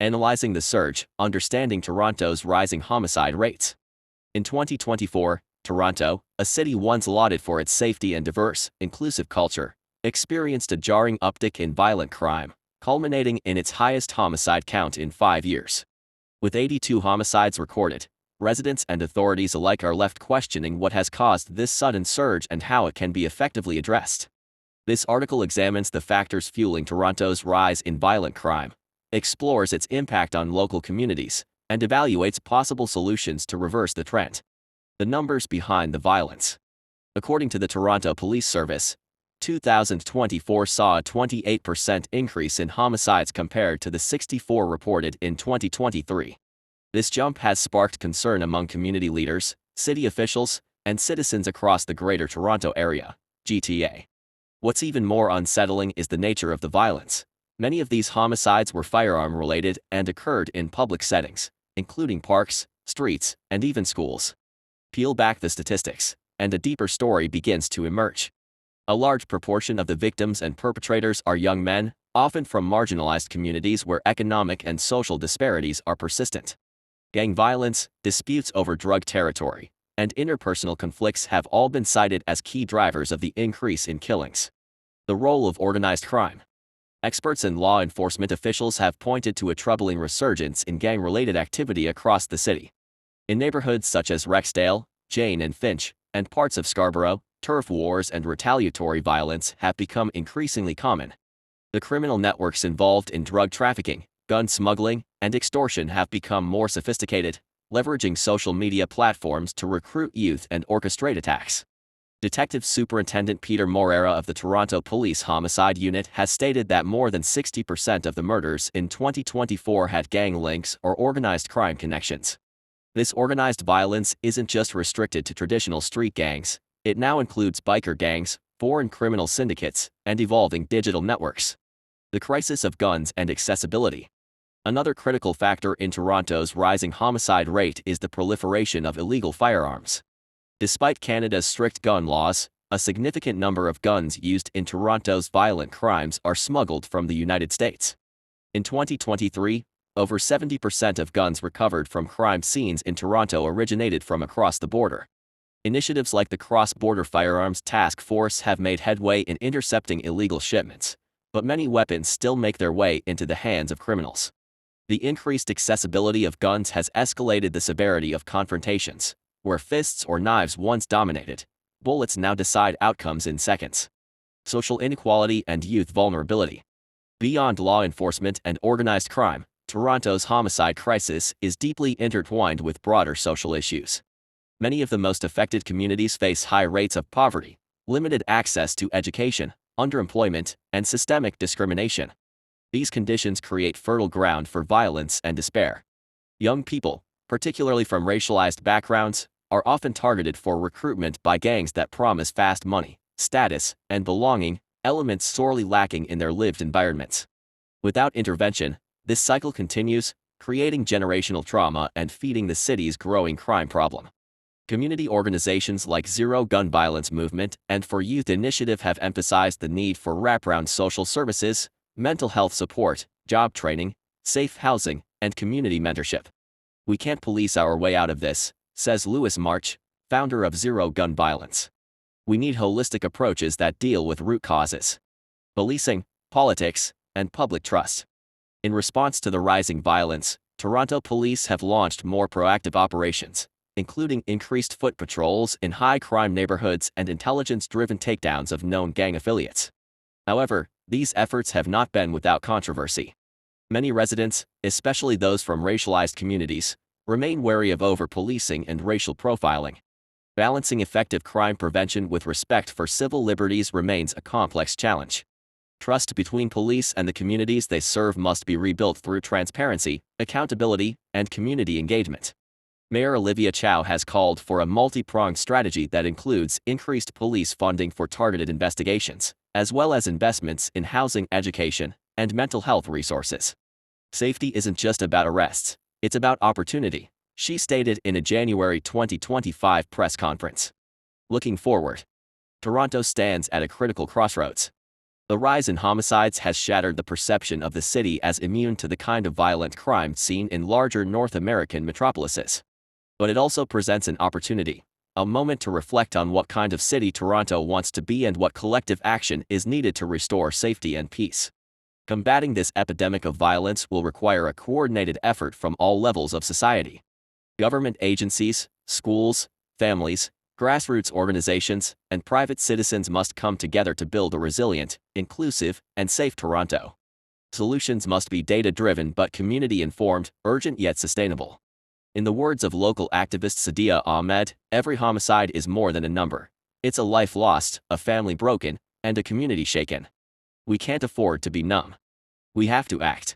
Analyzing the surge, understanding Toronto's rising homicide rates. In 2024, Toronto, a city once lauded for its safety and diverse, inclusive culture, experienced a jarring uptick in violent crime, culminating in its highest homicide count in 5 years. With 82 homicides recorded, residents and authorities alike are left questioning what has caused this sudden surge and how it can be effectively addressed. This article examines the factors fueling Toronto's rise in violent crime, explores its impact on local communities, and evaluates possible solutions to reverse the trend. The numbers behind the violence. According to the Toronto Police Service, 2024 saw a 28% increase in homicides compared to the 64 reported in 2023. This jump has sparked concern among community leaders, city officials, and citizens across the Greater Toronto Area, GTA. What's even more unsettling is the nature of the violence. Many of these homicides were firearm-related and occurred in public settings, including parks, streets, and even schools. Peel back the statistics, and a deeper story begins to emerge. A large proportion of the victims and perpetrators are young men, often from marginalized communities where economic and social disparities are persistent. Gang violence, disputes over drug territory, and interpersonal conflicts have all been cited as key drivers of the increase in killings. The role of organized crime. Experts and law enforcement officials have pointed to a troubling resurgence in gang-related activity across the city. In neighborhoods such as Rexdale, Jane and Finch, and parts of Scarborough, turf wars and retaliatory violence have become increasingly common. The criminal networks involved in drug trafficking, gun smuggling, and extortion have become more sophisticated, leveraging social media platforms to recruit youth and orchestrate attacks. Detective Superintendent Peter Morera of the Toronto Police Homicide Unit has stated that more than 60% of the murders in 2024 had gang links or organized crime connections. This organized violence isn't just restricted to traditional street gangs, it now includes biker gangs, foreign criminal syndicates, and evolving digital networks. The crisis of guns and accessibility. Another critical factor in Toronto's rising homicide rate is the proliferation of illegal firearms. Despite Canada's strict gun laws, a significant number of guns used in Toronto's violent crimes are smuggled from the United States. In 2023, over 70% of guns recovered from crime scenes in Toronto originated from across the border. Initiatives like the Cross-Border Firearms Task Force have made headway in intercepting illegal shipments, but many weapons still make their way into the hands of criminals. The increased accessibility of guns has escalated the severity of confrontations, where fists or knives once dominated. Bullets now decide outcomes in seconds. Social inequality and youth vulnerability. Beyond law enforcement and organized crime, Toronto's homicide crisis is deeply intertwined with broader social issues. Many of the most affected communities face high rates of poverty, limited access to education, underemployment, and systemic discrimination. These conditions create fertile ground for violence and despair. Young people, particularly from racialized backgrounds, are often targeted for recruitment by gangs that promise fast money, status, and belonging, elements sorely lacking in their lived environments. Without intervention, this cycle continues, creating generational trauma and feeding the city's growing crime problem. Community organizations like Zero Gun Violence Movement and For Youth Initiative have emphasized the need for wraparound social services, mental health support, job training, safe housing, and community mentorship. We can't police our way out of this, says Louis March, founder of Zero Gun Violence. We need holistic approaches that deal with root causes. Policing, politics, and public trust. In response to the rising violence, Toronto police have launched more proactive operations, including increased foot patrols in high-crime neighborhoods and intelligence-driven takedowns of known gang affiliates. However, these efforts have not been without controversy. Many residents, especially those from racialized communities, remain wary of over-policing and racial profiling. Balancing effective crime prevention with respect for civil liberties remains a complex challenge. Trust between police and the communities they serve must be rebuilt through transparency, accountability, and community engagement. Mayor Olivia Chow has called for a multi-pronged strategy that includes increased police funding for targeted investigations, as well as investments in housing, education, and mental health resources. Safety isn't just about arrests, it's about opportunity, she stated in a January 2025 press conference. Looking forward, Toronto stands at a critical crossroads. The rise in homicides has shattered the perception of the city as immune to the kind of violent crime seen in larger North American metropolises. But it also presents an opportunity, a moment to reflect on what kind of city Toronto wants to be and what collective action is needed to restore safety and peace. Combating this epidemic of violence will require a coordinated effort from all levels of society. Government agencies, schools, families, grassroots organizations, and private citizens must come together to build a resilient, inclusive, and safe Toronto. Solutions must be data-driven but community-informed, urgent yet sustainable. In the words of local activist Sadia Ahmed, every homicide is more than a number. It's a life lost, a family broken, and a community shaken. We can't afford to be numb. We have to act.